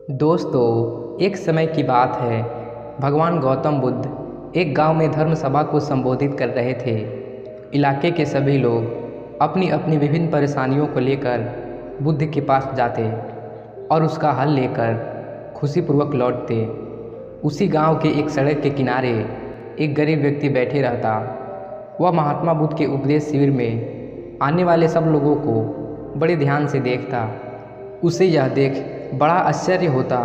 दोस्तों, एक समय की बात है। भगवान गौतम बुद्ध एक गांव में धर्म सभा को संबोधित कर रहे थे। इलाके के सभी लोग अपनी अपनी विभिन्न परेशानियों को लेकर बुद्ध के पास जाते और उसका हल लेकर खुशीपूर्वक लौटते। उसी गांव के एक सड़क के किनारे एक गरीब व्यक्ति बैठे रहता। वह महात्मा बुद्ध के उपदेश शिविर में आने वाले सब लोगों को बड़े ध्यान से देखता। उसे यह देख बड़ा आश्चर्य होता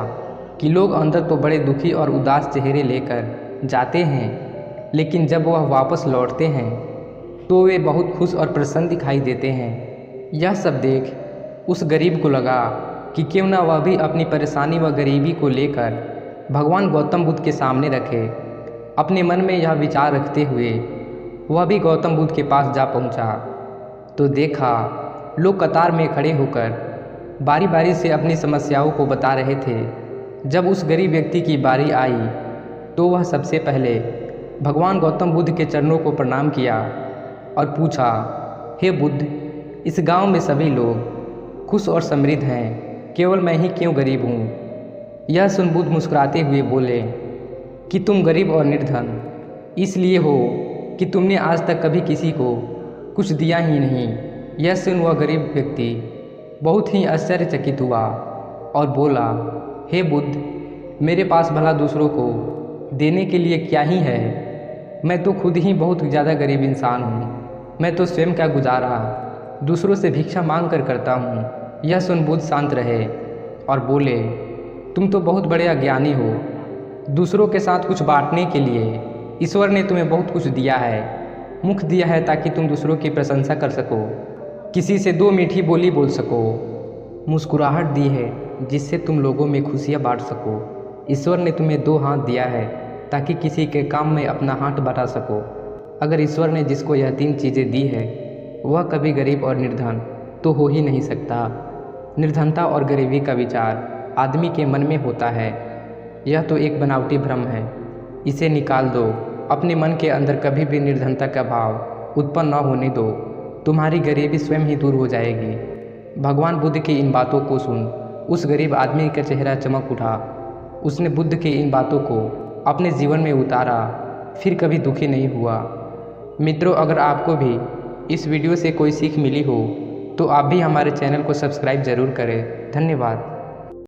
कि लोग अंदर तो बड़े दुखी और उदास चेहरे लेकर जाते हैं, लेकिन जब वह वापस लौटते हैं तो वे बहुत खुश और प्रसन्न दिखाई देते हैं। यह सब देख उस गरीब को लगा कि क्यों न वह भी अपनी परेशानी व गरीबी को लेकर भगवान गौतम बुद्ध के सामने रखे। अपने मन में यह विचार रखते हुए वह भी गौतम बुद्ध के पास जा पहुंचा, तो देखा लोग कतार में खड़े होकर बारी बारी से अपनी समस्याओं को बता रहे थे। जब उस गरीब व्यक्ति की बारी आई तो वह सबसे पहले भगवान गौतम बुद्ध के चरणों को प्रणाम किया और पूछा, हे बुद्ध, इस गांव में सभी लोग खुश और समृद्ध हैं, केवल मैं ही क्यों गरीब हूँ। यह सुन बुद्ध मुस्कुराते हुए बोले कि तुम गरीब और निर्धन इसलिए हो कि तुमने आज तक कभी किसी को कुछ दिया ही नहीं। यह सुन वह गरीब व्यक्ति बहुत ही आश्चर्यचकित हुआ और बोला, हे बुद्ध, मेरे पास भला दूसरों को देने के लिए क्या ही है। मैं तो खुद ही बहुत ज़्यादा गरीब इंसान हूँ। मैं तो स्वयं का गुजारा दूसरों से भिक्षा मांग कर करता हूँ। यह सुन बुद्ध शांत रहे और बोले, तुम तो बहुत बड़े अज्ञानी हो। दूसरों के साथ कुछ बांटने के लिए ईश्वर ने तुम्हें बहुत कुछ दिया है। मुख दिया है ताकि तुम दूसरों की प्रशंसा कर सको, किसी से दो मीठी बोली बोल सको। मुस्कुराहट दी है जिससे तुम लोगों में खुशियाँ बांट सको। ईश्वर ने तुम्हें दो हाथ दिया है ताकि किसी के काम में अपना हाथ बटा सको। अगर ईश्वर ने जिसको यह तीन चीज़ें दी है वह कभी गरीब और निर्धन तो हो ही नहीं सकता। निर्धनता और गरीबी का विचार आदमी के मन में होता है। यह तो एक बनावटी भ्रम है, इसे निकाल दो। अपने मन के अंदर कभी भी निर्धनता का भाव उत्पन्न न होने दो, तुम्हारी गरीबी स्वयं ही दूर हो जाएगी। भगवान बुद्ध की इन बातों को सुन उस गरीब आदमी का चेहरा चमक उठा। उसने बुद्ध की इन बातों को अपने जीवन में उतारा, फिर कभी दुखी नहीं हुआ। मित्रों, अगर आपको भी इस वीडियो से कोई सीख मिली हो तो आप भी हमारे चैनल को सब्सक्राइब ज़रूर करें। धन्यवाद।